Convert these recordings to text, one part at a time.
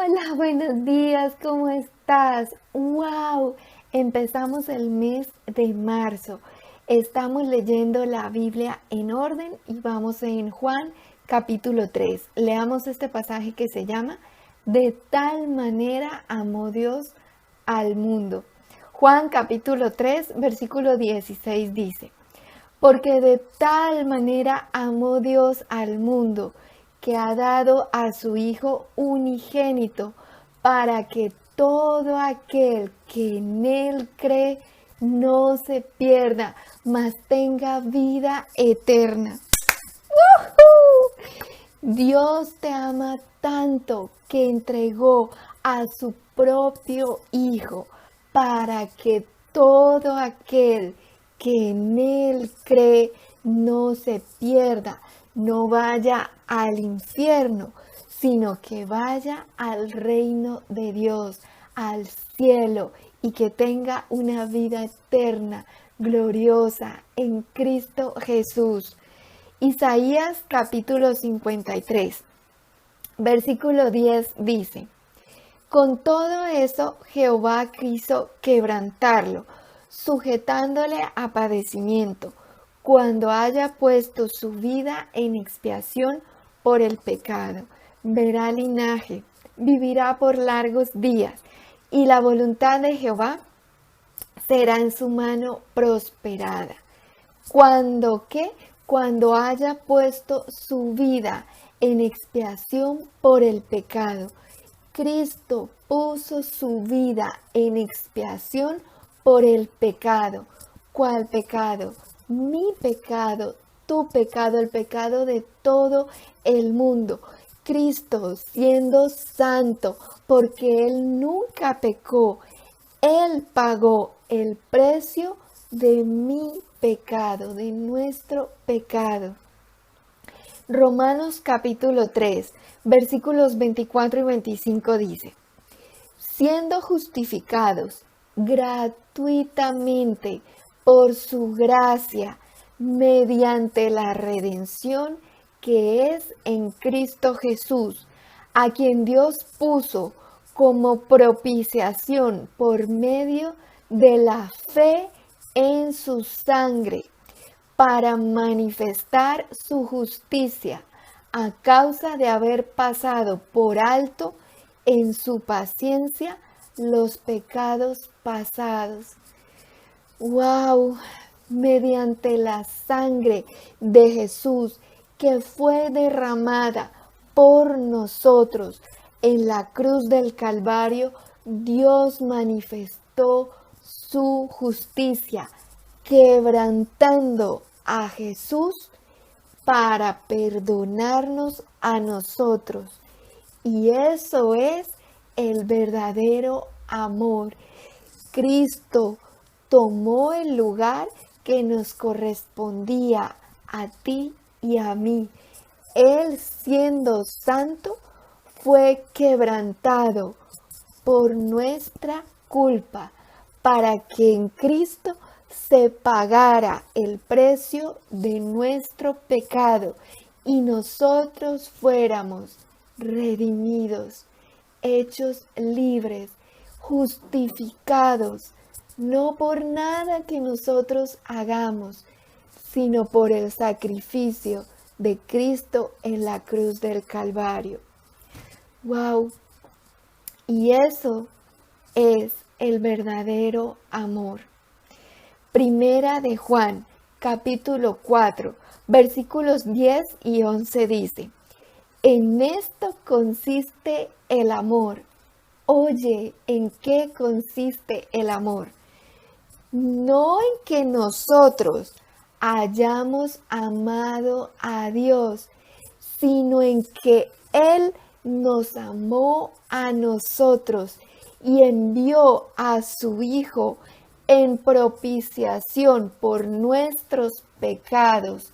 Hola, buenos días, ¿cómo estás? ¡Wow! Empezamos el mes de marzo. Estamos leyendo la Biblia en orden y vamos en Juan capítulo 3. Leamos este pasaje que se llama De tal manera amó Dios al mundo. Juan capítulo 3, versículo 16 dice: Porque de tal manera amó Dios al mundo, que ha dado a su Hijo unigénito, para que todo aquel que en Él cree no se pierda, mas tenga vida eterna. ¡Woohoo! Dios te ama tanto que entregó a su propio Hijo para que todo aquel que en Él cree no se pierda, no vaya al infierno, sino que vaya al reino de Dios, al cielo, y que tenga una vida eterna, gloriosa en Cristo Jesús. Isaías capítulo 53, versículo 10 dice: Con todo eso Jehová quiso quebrantarlo, sujetándole a padecimiento, cuando haya puesto su vida en expiación por el pecado. Verá linaje, vivirá por largos días, y la voluntad de Jehová será en su mano prosperada. Cuando haya puesto su vida en expiación por el pecado. Cristo puso su vida en expiación por el pecado. ¿Cuál pecado? Mi pecado, tu pecado, el pecado de todo el mundo. Cristo, siendo santo, porque Él nunca pecó, Él pagó el precio de mi pecado, de nuestro pecado. Romanos capítulo 3, versículos 24 y 25 dice: Siendo justificados gratuitamente por su gracia, mediante la redención que es en Cristo Jesús, a quien Dios puso como propiciación por medio de la fe en su sangre, para manifestar su justicia a causa de haber pasado por alto en su paciencia los pecados pasados. ¡Wow! Mediante la sangre de Jesús que fue derramada por nosotros en la cruz del Calvario, Dios manifestó su justicia, quebrantando a Jesús para perdonarnos a nosotros. Y eso es el verdadero amor. Cristo tomó el lugar que nos correspondía a ti y a mí. Él, siendo santo, fue quebrantado por nuestra culpa, para que en Cristo se pagara el precio de nuestro pecado y nosotros fuéramos redimidos, hechos libres, justificados, no por nada que nosotros hagamos, sino por el sacrificio de Cristo en la cruz del Calvario. ¡Wow! Y eso es el verdadero amor. Primera de Juan, capítulo 4, versículos 10 y 11 dice: En esto consiste el amor. Oye, ¿en qué consiste el amor? No en que nosotros hayamos amado a Dios, sino en que Él nos amó a nosotros y envió a su Hijo en propiciación por nuestros pecados.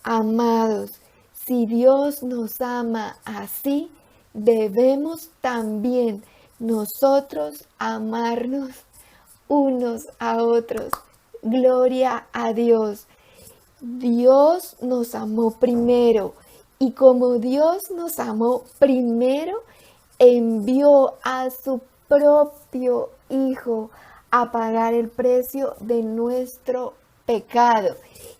Amados, si Dios nos ama así, debemos también nosotros amarnos unos a otros. Gloria a Dios. Dios nos amó primero, y como Dios nos amó primero, envió a su propio Hijo a pagar el precio de nuestro pecado.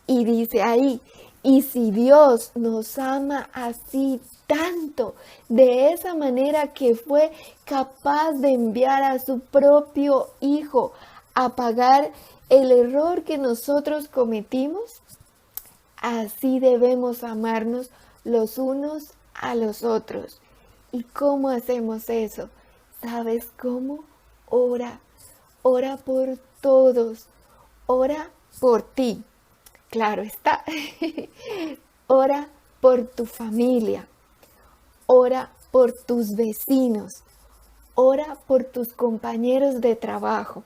Y dice ahí, y si Dios nos ama así tanto, de esa manera que fue capaz de enviar a su propio Hijo a pagar el error que nosotros cometimos, así debemos amarnos los unos a los otros. ¿Y cómo hacemos eso? ¿Sabes cómo? Ora, ora por todos, ora por ti. Claro está. Ora por tu familia, ora por tus vecinos, ora por tus compañeros de trabajo,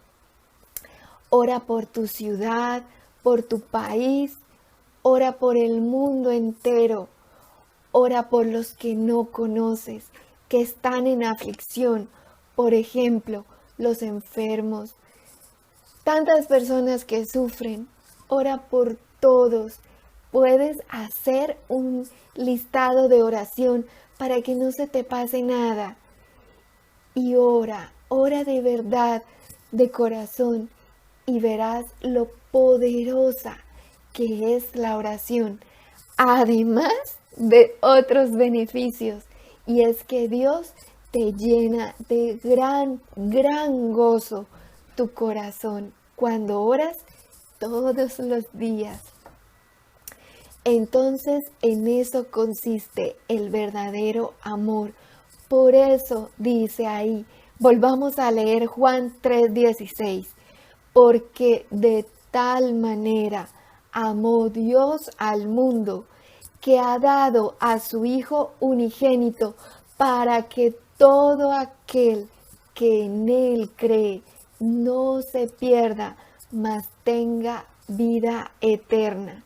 ora por tu ciudad, por tu país, ora por el mundo entero, ora por los que no conoces, que están en aflicción, por ejemplo, los enfermos, tantas personas que sufren. Ora por todos. Puedes hacer un listado de oración para que no se te pase nada. Y ora de verdad, de corazón, y verás lo poderosa que es la oración, además de otros beneficios. Y es que Dios te llena de gran gozo tu corazón cuando oras todos los días. Entonces en eso consiste el verdadero amor. Por eso dice ahí, volvamos a leer Juan 3:16, porque de tal manera amó Dios al mundo, que ha dado a su Hijo unigénito, para que todo aquel que en Él cree no se pierda, mas tenga vida eterna.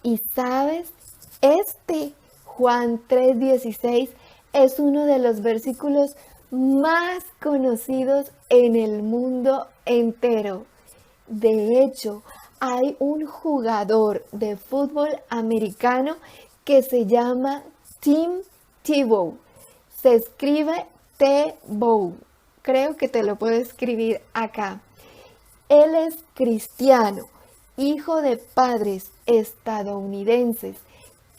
Y sabes, Juan 3:16 es uno de los versículos más conocidos en el mundo entero. De hecho, hay un jugador de fútbol americano que se llama Tim Tebow. Se escribe Tebow. Creo que te lo puedo escribir acá. Él es cristiano, hijo de padres estadounidenses,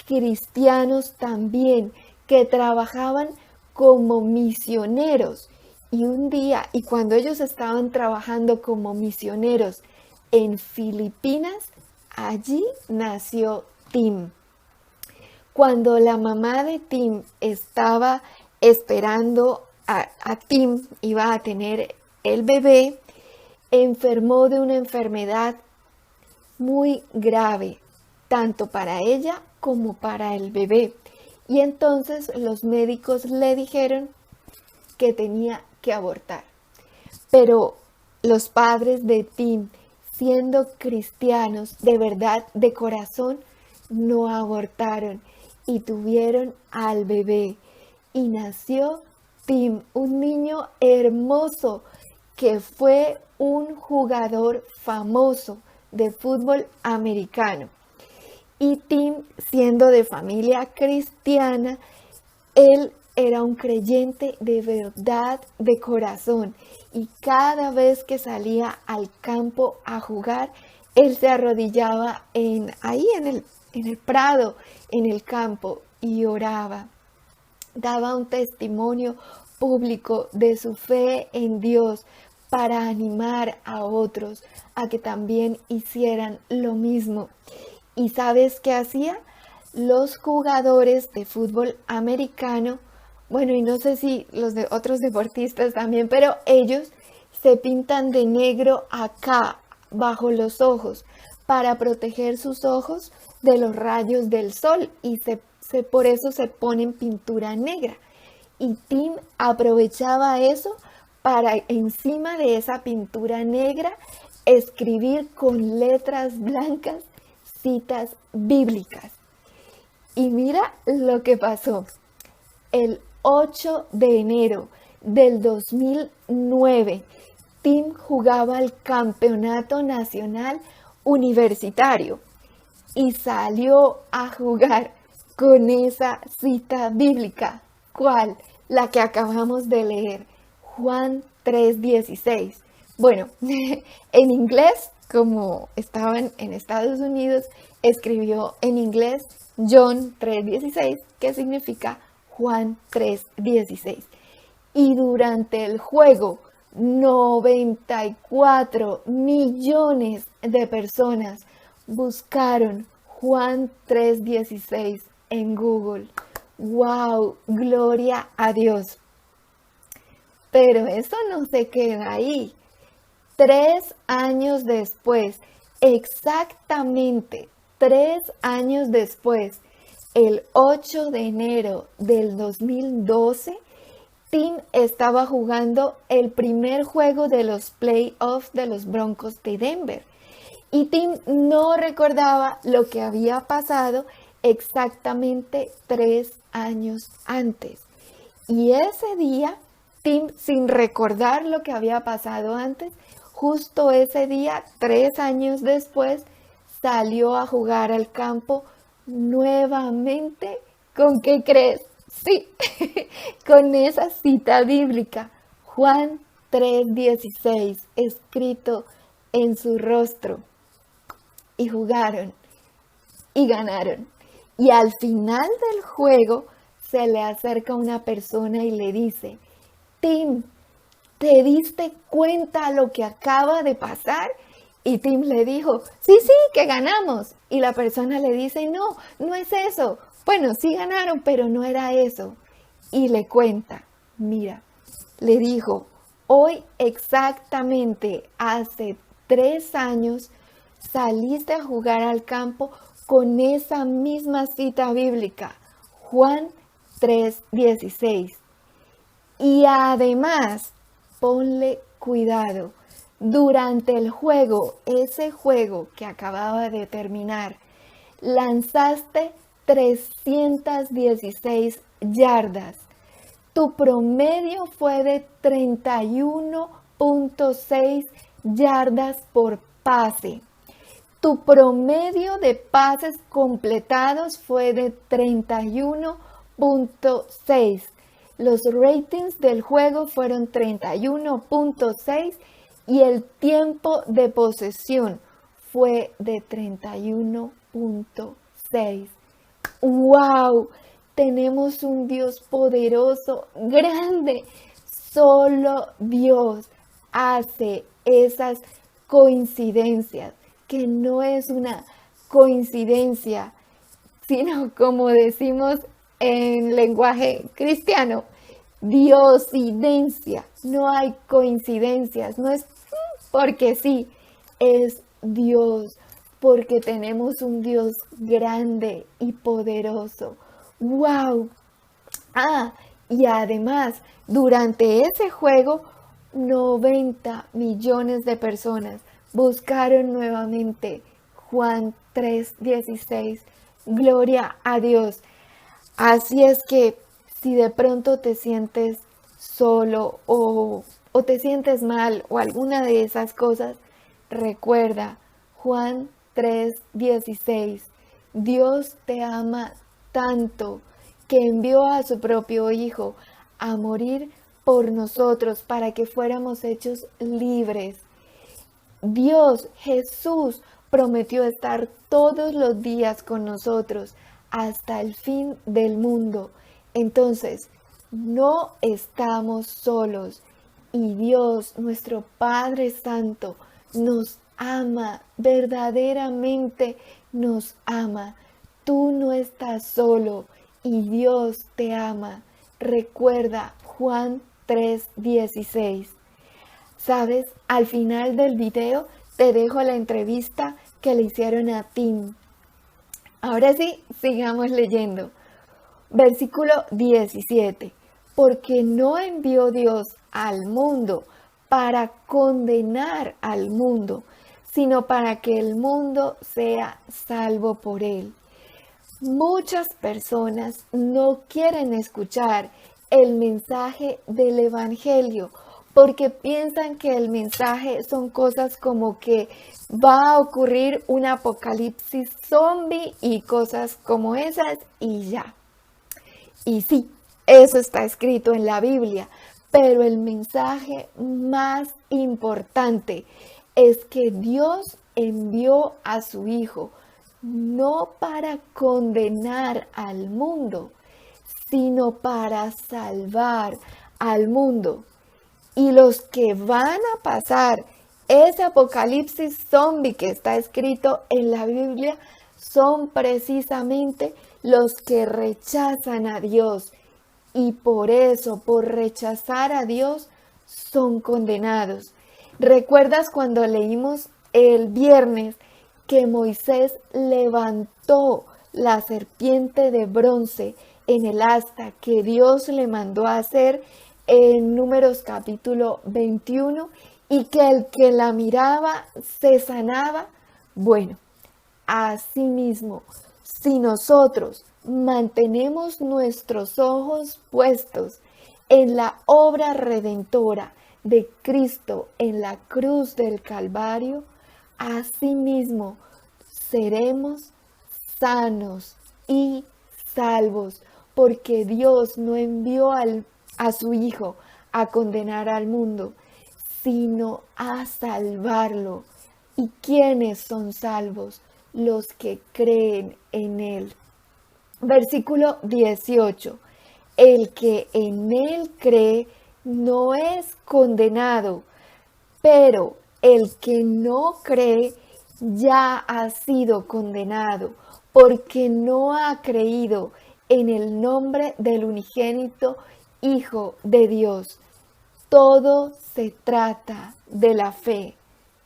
cristianos también, que trabajaban como misioneros. Y cuando ellos estaban trabajando como misioneros en Filipinas, allí nació Tim. Cuando la mamá de Tim estaba esperando a Tim, iba a tener el bebé, enfermó de una enfermedad muy grave, tanto para ella como para el bebé. Y entonces los médicos le dijeron que tenía que abortar. Pero los padres de Tim, siendo cristianos de verdad, de corazón, no abortaron y tuvieron al bebé. Y nació Tim, un niño hermoso que fue un jugador famoso de fútbol americano. Y Tim, siendo de familia cristiana, él era un creyente de verdad, de corazón. Y cada vez que salía al campo a jugar, él se arrodillaba ahí en el prado, en el campo, y oraba. Daba un testimonio público de su fe en Dios para animar a otros a que también hicieran lo mismo. ¿Y sabes qué hacía? Los jugadores de fútbol americano, bueno, y no sé si los de otros deportistas también, pero ellos se pintan de negro acá, bajo los ojos, para proteger sus ojos de los rayos del sol, y por eso se ponen pintura negra. Y Tim aprovechaba eso para, encima de esa pintura negra, escribir con letras blancas citas bíblicas. Y mira lo que pasó. El 8 de enero del 2009, Tim jugaba el campeonato nacional universitario y salió a jugar con esa cita bíblica. ¿Cuál? la que acabamos de leer, Juan 3:16. Bueno, en inglés, como estaban en Estados Unidos, escribió en inglés John 3:16, que significa Juan 3:16. Y durante el juego, 94 millones de personas buscaron Juan 3:16 en Google. ¡Wow! Gloria a Dios. Pero eso no se queda ahí. 3 años después, exactamente 3 años después, el 8 de enero del 2012, Tim estaba jugando el primer juego de los playoffs de los Broncos de Denver. Y Tim no recordaba lo que había pasado exactamente 3 años antes. Y ese día, Tim, sin recordar lo que había pasado antes, justo ese día, 3 años después, salió a jugar al campo nuevamente. ¿Con qué crees? Sí, con esa cita bíblica, Juan 3:16, escrito en su rostro. Y jugaron y ganaron. Y al final del juego se le acerca una persona y le dice: Tim, ¿te diste cuenta lo que acaba de pasar? Y Tim le dijo: sí, que ganamos. Y la persona le dice: no, no es eso. Bueno, sí ganaron, pero no era eso. Y le cuenta: mira, le dijo, hoy exactamente hace 3 años saliste a jugar al campo con esa misma cita bíblica, Juan 3:16. Y además, ponle cuidado, durante el juego, ese juego que acababa de terminar, lanzaste 316 yardas. Tu promedio fue de 31.6 yardas por pase. Tu promedio de pases completados fue de 31.6. Los ratings del juego fueron 31.6 y el tiempo de posesión fue de 31.6. ¡Wow! Tenemos un Dios poderoso, grande. Solo Dios hace esas coincidencias, que no es una coincidencia, sino, como decimos en lenguaje cristiano, diosidencia. No hay coincidencias, no es porque sí, es Dios, porque tenemos un Dios grande y poderoso. ¡Wow! Y además, durante ese juego, 90 millones de personas buscaron nuevamente Juan 3:16. Gloria a Dios. Así es que si de pronto te sientes solo o te sientes mal o alguna de esas cosas, recuerda Juan 3:16. Dios te ama tanto que envió a su propio Hijo a morir por nosotros para que fuéramos hechos libres. Dios, Jesús, prometió estar todos los días con nosotros hasta el fin del mundo. Entonces, no estamos solos y Dios, nuestro Padre Santo, nos ama, verdaderamente nos ama. Tú no estás solo y Dios te ama. Recuerda Juan 3:16. ¿Sabes? Al final del video te dejo la entrevista que le hicieron a Tim. Ahora sí, sigamos leyendo. Versículo 17. Porque no envió Dios al mundo para condenar al mundo, sino para que el mundo sea salvo por él. Muchas personas no quieren escuchar el mensaje del Evangelio porque piensan que el mensaje son cosas como que va a ocurrir un apocalipsis zombie y cosas como esas y ya. Y sí, Eso está escrito en la Biblia. Pero el mensaje más importante es que Dios envió a su Hijo no para condenar al mundo, sino para salvar al mundo. Y los que van a pasar ese apocalipsis zombie que está escrito en la Biblia son precisamente los que rechazan a Dios. Y por eso, por rechazar a Dios, son condenados. ¿Recuerdas cuando leímos el viernes que Moisés levantó la serpiente de bronce en el asta que Dios le mandó a hacer en Números capítulo 21 y que el que la miraba se sanaba? Bueno, asimismo, si nosotros mantenemos nuestros ojos puestos en la obra redentora de Cristo en la cruz del Calvario, asimismo seremos sanos y salvos, porque Dios no envió a su Hijo a condenar al mundo, sino a salvarlo. ¿Y quiénes son salvos? Los que creen en Él. Versículo 18. El que en Él cree no es condenado, pero el que no cree ya ha sido condenado, porque no ha creído en el nombre del unigénito Hijo de Dios. Todo se trata de la fe.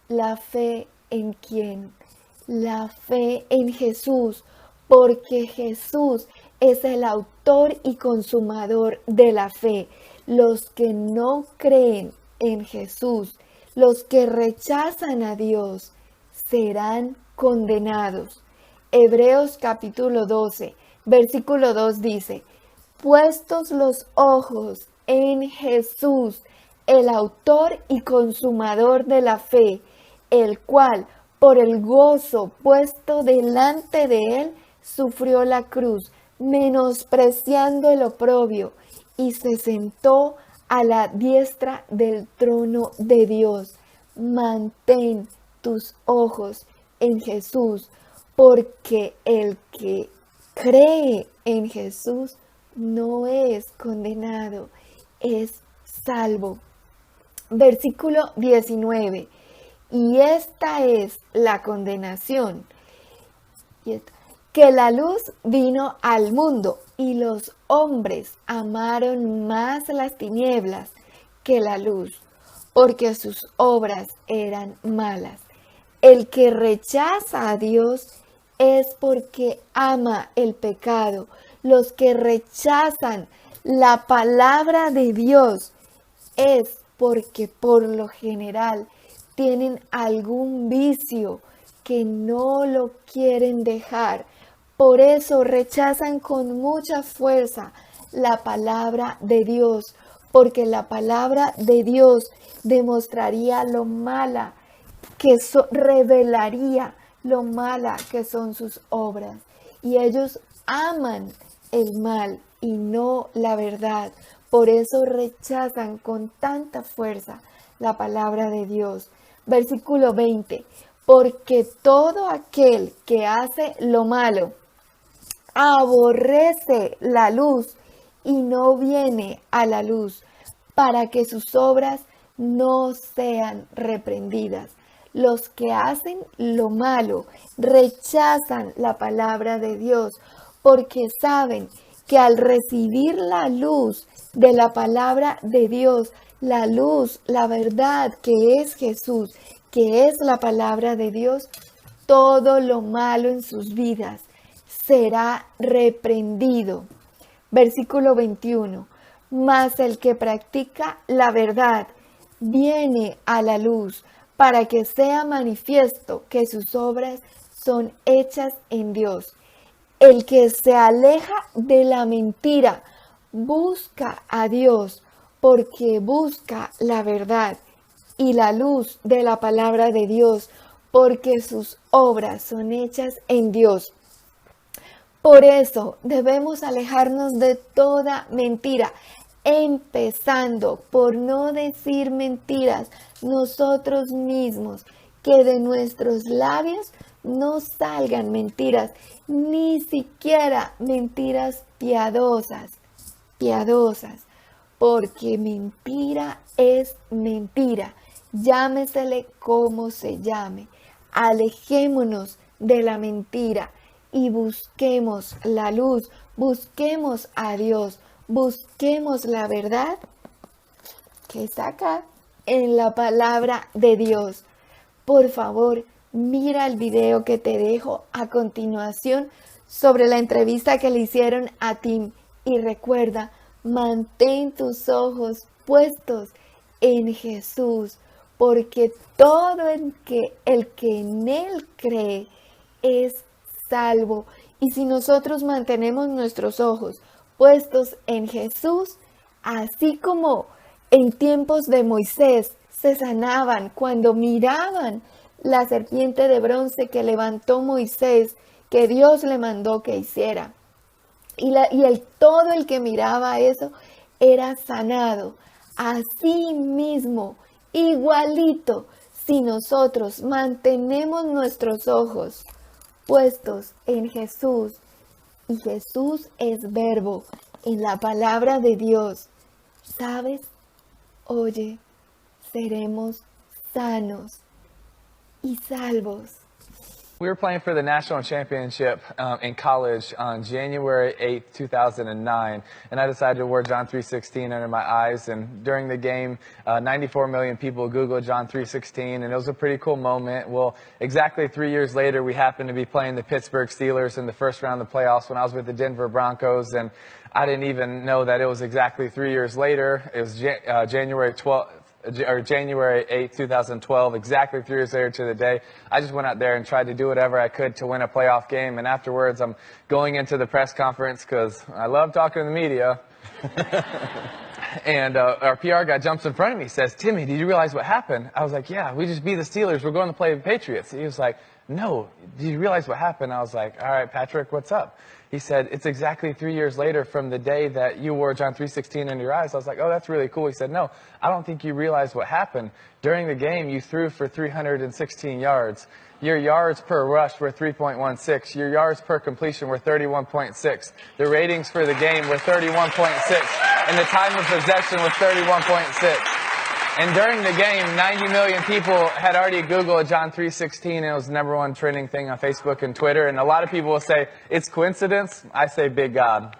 ¿La fe en quién? La fe en Jesús, porque Jesús es el autor y consumador de la fe. Los que no creen en Jesús, los que rechazan a Dios, serán condenados. Hebreos capítulo 12, versículo 2 dice: puestos los ojos en Jesús, el autor y consumador de la fe, el cual, por el gozo puesto delante de él, sufrió la cruz, menospreciando el oprobio, y se sentó a la diestra del trono de Dios. Mantén tus ojos en Jesús, porque el que cree en Jesús no es condenado, es salvo. Versículo 19. Y esta es la condenación, que la luz vino al mundo y los hombres amaron más las tinieblas que la luz, porque sus obras eran malas. El que rechaza a Dios es porque ama el pecado. Los que rechazan la palabra de Dios es porque por lo general tienen algún vicio que no lo quieren dejar. Por eso rechazan con mucha fuerza la palabra de Dios, porque la palabra de Dios demostraría lo mala que revelaría lo mala que son sus obras. Y ellos aman el mal y no la verdad. Por eso rechazan con tanta fuerza la palabra de Dios. Versículo 20. Porque todo aquel que hace lo malo aborrece la luz y no viene a la luz, para que sus obras no sean reprendidas. Los que hacen lo malo rechazan la palabra de Dios, porque saben que al recibir la luz de la palabra de Dios, la luz, la verdad que es Jesús, que es la palabra de Dios, todo lo malo en sus vidas será reprendido. Versículo 21. Mas el que practica la verdad viene a la luz, para que sea manifiesto que sus obras son hechas en Dios. El que se aleja de la mentira busca a Dios, porque busca la verdad y la luz de la palabra de Dios, porque sus obras son hechas en Dios. Por eso debemos alejarnos de toda mentira, empezando por no decir mentiras nosotros mismos, que de nuestros labios no salgan mentiras, ni siquiera mentiras piadosas, porque mentira es mentira, llámesele como se llame. Alejémonos de la mentira y busquemos la luz, busquemos a Dios, busquemos la verdad que está acá en la palabra de Dios. Por favor, mira el video que te dejo a continuación sobre la entrevista que le hicieron a Tim y recuerda, mantén tus ojos puestos en Jesús, porque todo el que en Él cree es salvo. Y si nosotros mantenemos nuestros ojos puestos en Jesús, así como en tiempos de Moisés se sanaban cuando miraban la serpiente de bronce que levantó Moisés, que Dios le mandó que hiciera. Todo el que miraba eso era sanado. Así mismo, igualito, si nosotros mantenemos nuestros ojos puestos en Jesús, y Jesús es verbo en la palabra de Dios, ¿sabes? Oye, seremos sanos y salvos. We were playing for the national championship in college on January 8th, 2009, and I decided to wear John 3:16 under my eyes. And during the game, 94 million people Googled John 3:16, and it was a pretty cool moment. Well, exactly 3 years later, we happened to be playing the Pittsburgh Steelers in the first round of the playoffs when I was with the Denver Broncos, and I didn't even know that it was exactly 3 years later. It was January 8th, 2012, exactly 3 years later to the day. I just went out there and tried to do whatever I could to win a playoff game. And afterwards, I'm going into the press conference because I love talking to the media. And our PR guy jumps in front of me, says, "Timmy, did you realize what happened?" I was like, "Yeah, we just beat the Steelers. We're going to play the Patriots." He was like, "No, did you realize what happened?" I was like, "All right, Patrick, what's up?" He said, "It's exactly 3 years later from the day that you wore John 3:16 in your eyes." I was like, "Oh, that's really cool." He said, "No, I don't think you realize what happened. During the game, you threw for 316 yards. Your yards per rush were 3.16. Your yards per completion were 31.6. The ratings for the game were 31.6. And the time of possession was 31.6. And during the game, 90 million people had already Googled John 3:16, and it was the #1 trending thing on Facebook and Twitter. And a lot of people will say, it's coincidence. I say, big God.